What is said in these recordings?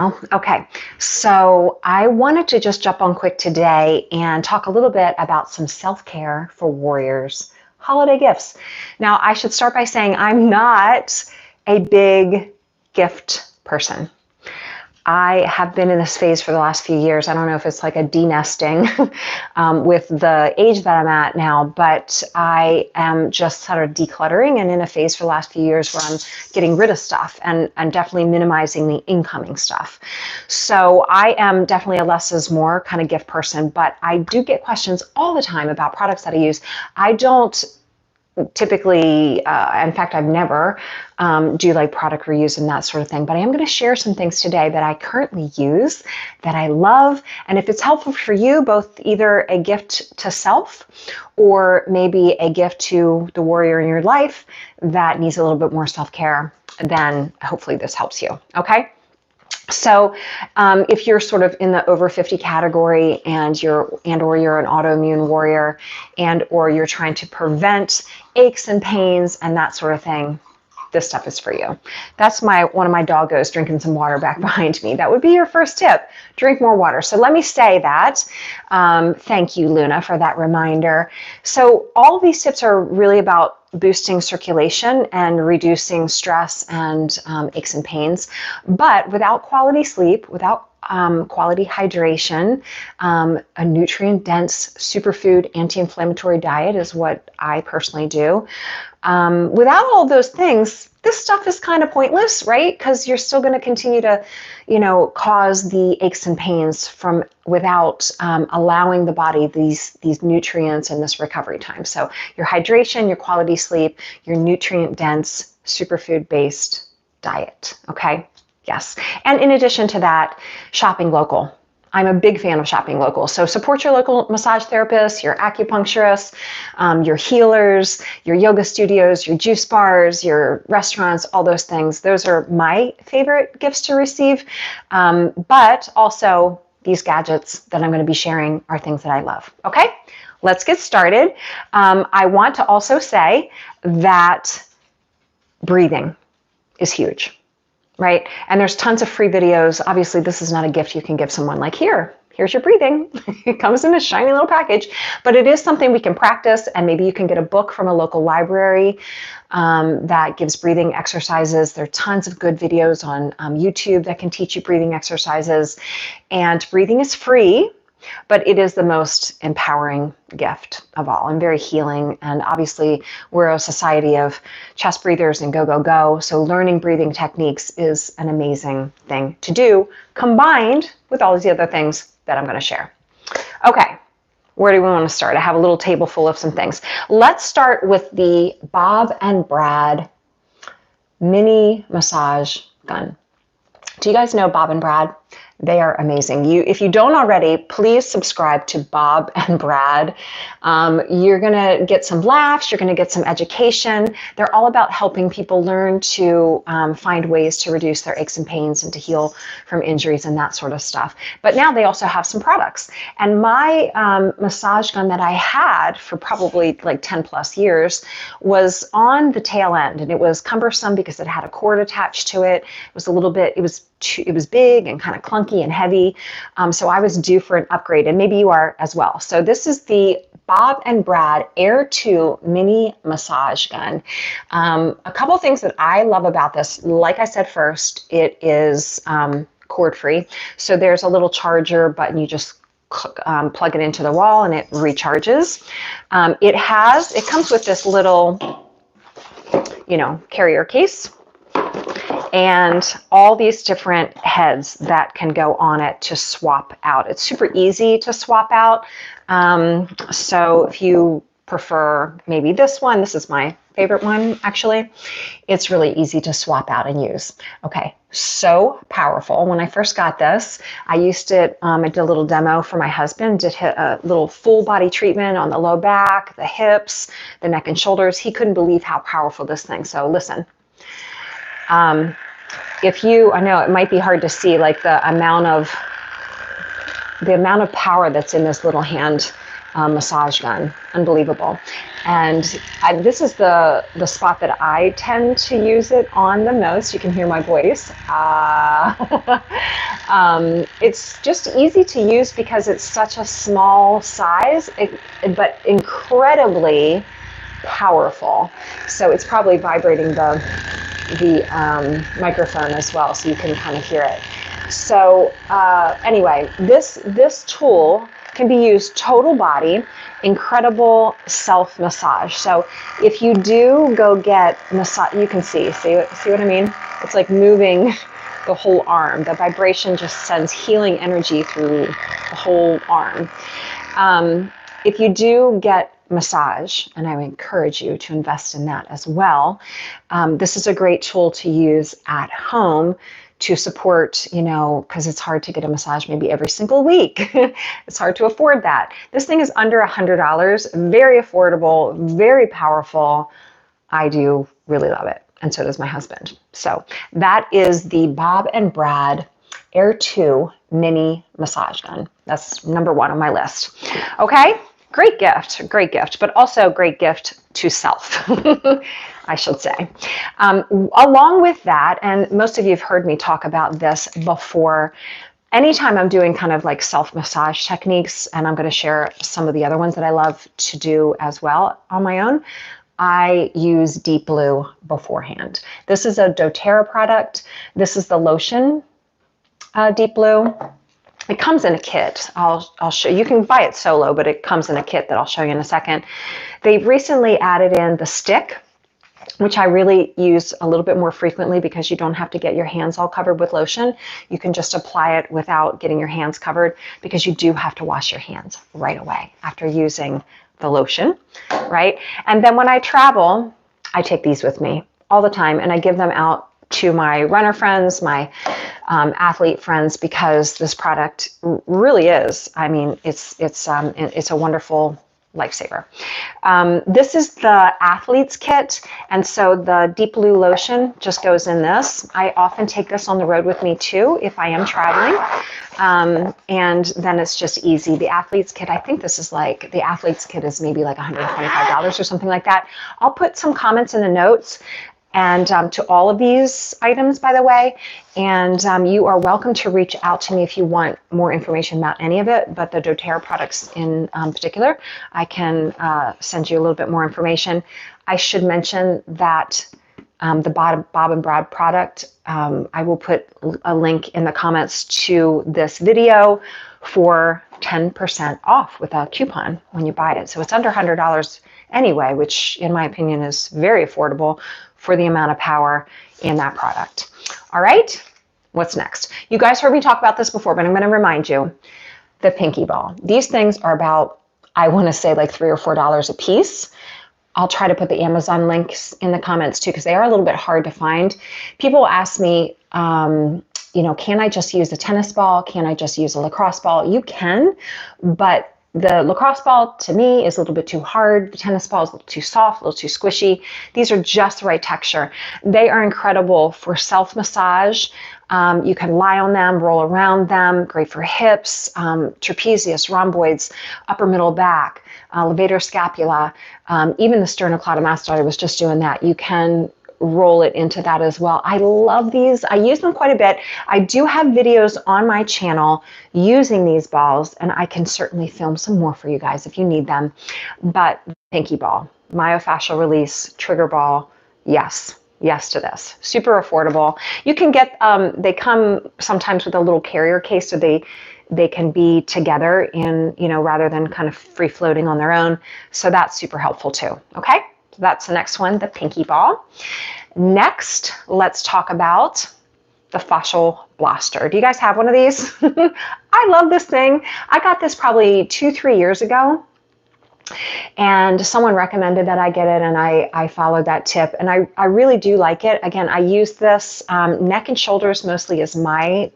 Okay, so I wanted to just jump on quick today and talk a little bit about some self-care for warriors, holiday gifts. Now, I should start by saying I'm not a big gift person. I have been in this phase for the last few years. I don't know if it's like a de-nesting with the age that I'm at now, but I am just sort of decluttering and in a phase for the last few years where I'm getting rid of stuff and definitely minimizing the incoming stuff. So I am definitely a less is more kind of gift person, but I do get questions all the time about products that I use. I don't typically, in fact, I've never do like product reuse and that sort of thing, but I am going to share some things today that I currently use that I love. And if it's helpful for you, both either a gift to self or maybe a gift to the warrior in your life that needs a little bit more self-care, then hopefully this helps you. Okay. So if you're sort of in the over 50 category and you're an autoimmune warrior or you're trying to prevent aches and pains and that sort of thing, this stuff is for you. That's one of my doggos drinking some water back behind me. That would be your first tip. Drink more water. So let me say that. Thank you, Luna, for that reminder. So all of these tips are really about boosting circulation and reducing stress and aches and pains. But without quality sleep, without quality hydration, a nutrient-dense superfood anti-inflammatory diet is what I personally do. Without all those things, this stuff is kind of pointless, right? Because you're still going to continue to, cause the aches and pains without allowing the body these nutrients and this recovery time. So your hydration, your quality sleep, your nutrient-dense, superfood-based diet. Okay. Yes. And in addition to that, shopping local. I'm a big fan of shopping local. So support your local massage therapists, your acupuncturists, your healers, your yoga studios, your juice bars, your restaurants, all those things. Those are my favorite gifts to receive. But also these gadgets that I'm going to be sharing are things that I love. Okay, let's get started. I want to also say that breathing is huge. Right? And there's tons of free videos. Obviously, this is not a gift you can give someone like, here's your breathing. It comes in a shiny little package, but it is something we can practice. And maybe you can get a book from a local library that gives breathing exercises. There are tons of good videos on YouTube that can teach you breathing exercises. And breathing is free, but it is the most empowering gift of all and very healing. And obviously, we're a society of chest breathers and go, go, go. So learning breathing techniques is an amazing thing to do, combined with all these other things that I'm going to share. Okay, where do we want to start? I have a little table full of some things. Let's start with the Bob and Brad mini massage gun. Do you guys know Bob and Brad? They are amazing. If you don't already, please subscribe to Bob and Brad. You're going to get some laughs. You're going to get some education. They're all about helping people learn to find ways to reduce their aches and pains and to heal from injuries and that sort of stuff. But now they also have some products. And my massage gun that I had for probably like 10 plus years was on the tail end. And it was cumbersome because it had a cord attached to it. It was a little bit, it was big and kind of clunky and heavy. So I was due for an upgrade, and maybe you are as well. So this is the Bob and Brad Air 2 mini massage gun. A couple of things that I love about this, like I said first, it is cord free. So there's a little charger button. You just plug it into the wall and it recharges. It comes with this little, carrier case, and all these different heads that can go on it to swap out. It's super easy to swap out. So if you prefer maybe this one, this is my favorite one actually, it's really easy to swap out and use. Okay, so powerful. When I first got this, I used it, I did a little demo for my husband, did a little full body treatment on the low back, the hips, the neck and shoulders. He couldn't believe how powerful this thing. So listen. I know it might be hard to see like the amount of power that's in this little hand. massage gun. Unbelievable. And this is the spot that I tend to use it on the most. You can hear my voice. It's just easy to use because it's such a small size, but incredibly powerful. So it's probably vibrating the microphone as well, so you can kind of hear it. So anyway, this tool can be used total body, incredible self massage. So if you do go get massage, you can see what I mean? It's like moving the whole arm. The vibration just sends healing energy through the whole arm. If you do get massage, and I would encourage you to invest in that as well, this is a great tool to use at home to support, because it's hard to get a massage maybe every single week. It's hard to afford that. This thing is under $100, very affordable, very powerful. I do really love it, and so does my husband. So that is the Bob and Brad Air 2 mini massage gun. That's number 1 on my list. Okay, great gift, but also great gift to self, I should say. Along with that, and most of you have heard me talk about this before, anytime I'm doing kind of like self-massage techniques, and I'm going to share some of the other ones that I love to do as well on my own, I use Deep Blue beforehand. This is a doTERRA product. This is the lotion, Deep Blue. It comes in a kit. I'll show you. You can buy it solo, but it comes in a kit that I'll show you in a second. They've recently added in the stick, which I really use a little bit more frequently because you don't have to get your hands all covered with lotion. You can just apply it without getting your hands covered, because you do have to wash your hands right away after using the lotion, right? And then when I travel, I take these with me all the time, and I give them out to my runner friends, my athlete friends, because this product really is, I mean, it's a wonderful lifesaver. This is the athlete's kit, and so the Deep Blue lotion just goes in this. I often take this on the road with me too if I am traveling, and then it's just easy. The athlete's kit, I think this is like, the athlete's kit is maybe like $125 or something like that. I'll put some comments in the notes and to all of these items, by the way, and you are welcome to reach out to me if you want more information about any of it, but the doTERRA products in particular, I can send you a little bit more information. I should mention that the Bob and Brad product, I will put a link in the comments to this video for 10% off with a coupon when you buy it. So it's under $100 anyway, which in my opinion is very affordable for the amount of power in that product. All right, what's next? You guys heard me talk about this before, but I'm going to remind you, the Pinky Ball. These things are about, I want to say like $3 or $4 a piece. I'll try to put the Amazon links in the comments too, because they are a little bit hard to find. People ask me, can I just use a tennis ball? Can I just use a lacrosse ball? You can, but the lacrosse ball to me is a little bit too hard. The tennis ball is a little too soft, a little too squishy. These are just the right texture. They are incredible for self-massage. You can lie on them, roll around them, great for hips, trapezius, rhomboids, upper middle back, levator scapula, even the sternocleidomastoid. I was just doing that. You can roll it into that as well. I love these. I use them quite a bit. I do have videos on my channel using these balls, and I can certainly film some more for you guys if you need them. But Pinky Ball, myofascial release, trigger ball, yes to this. Super affordable. You can get, they come sometimes with a little carrier case, so they can be together in, rather than kind of free floating on their own. So that's super helpful too. Okay. So that's the next one, the Pinky Ball. Next, let's talk about the Fascial Blaster. Do you guys have one of these? I love this thing. I got this probably 2-3 years ago, and someone recommended that I get it, and I followed that tip, and I really do like it. Again, I use this, neck and shoulders mostly is my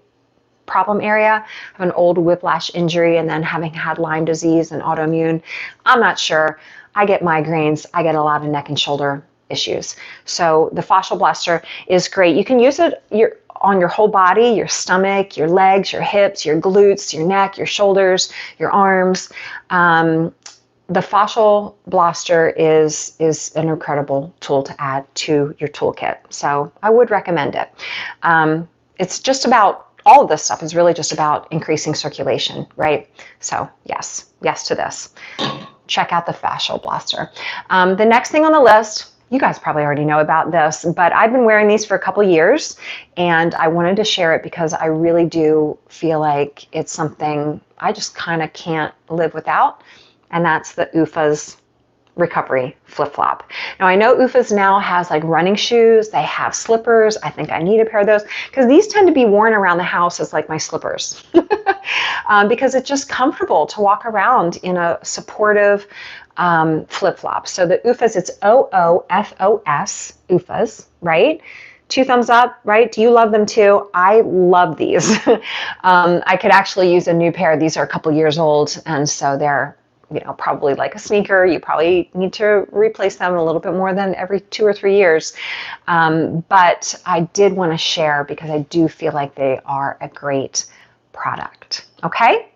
problem area. I have an old whiplash injury, and then having had Lyme disease and autoimmune, I'm not sure. I get migraines. I get a lot of neck and shoulder issues. So the Fascial Blaster is great. You can use it on your whole body, your stomach, your legs, your hips, your glutes, your neck, your shoulders, your arms. The fascial blaster is an incredible tool to add to your toolkit. So I would recommend it. It's just about, all of this stuff is really just about increasing circulation, right? So yes to this. Check out the fascial blaster. The next thing on the list, you guys probably already know about this, but I've been wearing these for a couple years and I wanted to share it because I really do feel like it's something I just kind of can't live without. And that's the Oofos recovery flip-flop. Now I know Oofos now has like running shoes, they have slippers. I think I need a pair of those because these tend to be worn around the house as like my slippers because it's just comfortable to walk around in a supportive flip-flop. So the Oofos, it's Oofos, Oofos, right? 2 thumbs up, right? Do you love them too? I love these. I could actually use a new pair. These are a couple years old, and so they're, you know, probably like a sneaker. You probably need to replace them a little bit more than every 2 or 3 years. But I did want to share because I do feel like they are a great product. Okay?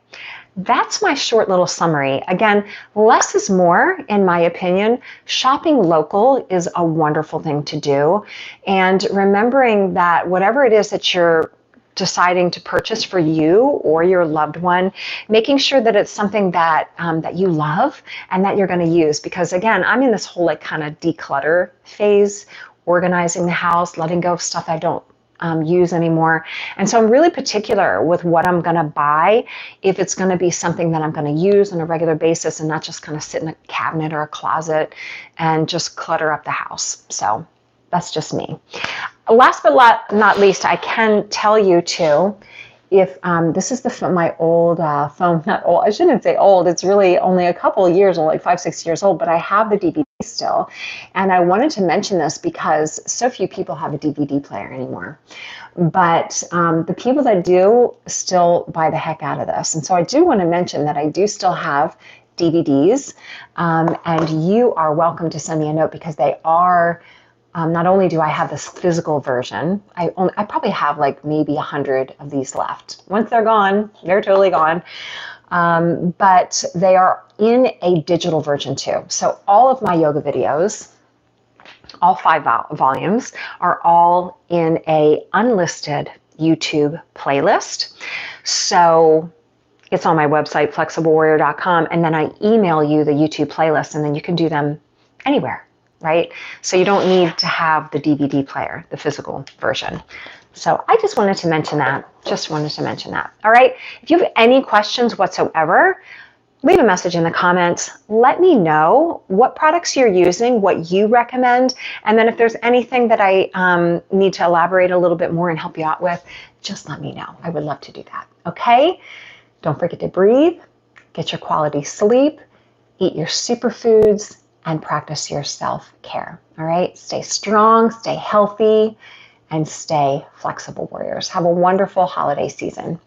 That's my short little summary. Again, less is more, in my opinion. Shopping local is a wonderful thing to do. And remembering that whatever it is that you're deciding to purchase for you or your loved one, making sure that it's something that that you love and that you're going to use. Because again, I'm in this whole like kind of declutter phase, organizing the house, letting go of stuff I don't use anymore. And so I'm really particular with what I'm going to buy, if it's going to be something that I'm going to use on a regular basis and not just kind of sit in a cabinet or a closet and just clutter up the house. So that's just me. Last but not least, I can tell you too, if this is my old phone, not old, I shouldn't say old, it's really only a couple of years old, like 5-6 years old, but I have the DVD still. And I wanted to mention this because so few people have a DVD player anymore. But the people that do still buy the heck out of this. And so I do want to mention that I do still have DVDs, and you are welcome to send me a note because they are, not only do I have this physical version, I probably have like maybe 100 of these left. Once they're gone, they're totally gone. But they are in a digital version too. So all of my yoga videos, all 5 volumes, are all in a unlisted YouTube playlist. So it's on my website, flexiblewarrior.com, and then I email you the YouTube playlist, and then you can do them anywhere. Right? So you don't need to have the DVD player, the physical version. So I just wanted to mention that. All right. If you have any questions whatsoever, leave a message in the comments. Let me know what products you're using, what you recommend. And then if there's anything that I need to elaborate a little bit more and help you out with, just let me know. I would love to do that. Okay. Don't forget to breathe, get your quality sleep, eat your superfoods, and practice your self-care. All right? Stay strong, stay healthy, and stay flexible, warriors. Have a wonderful holiday season.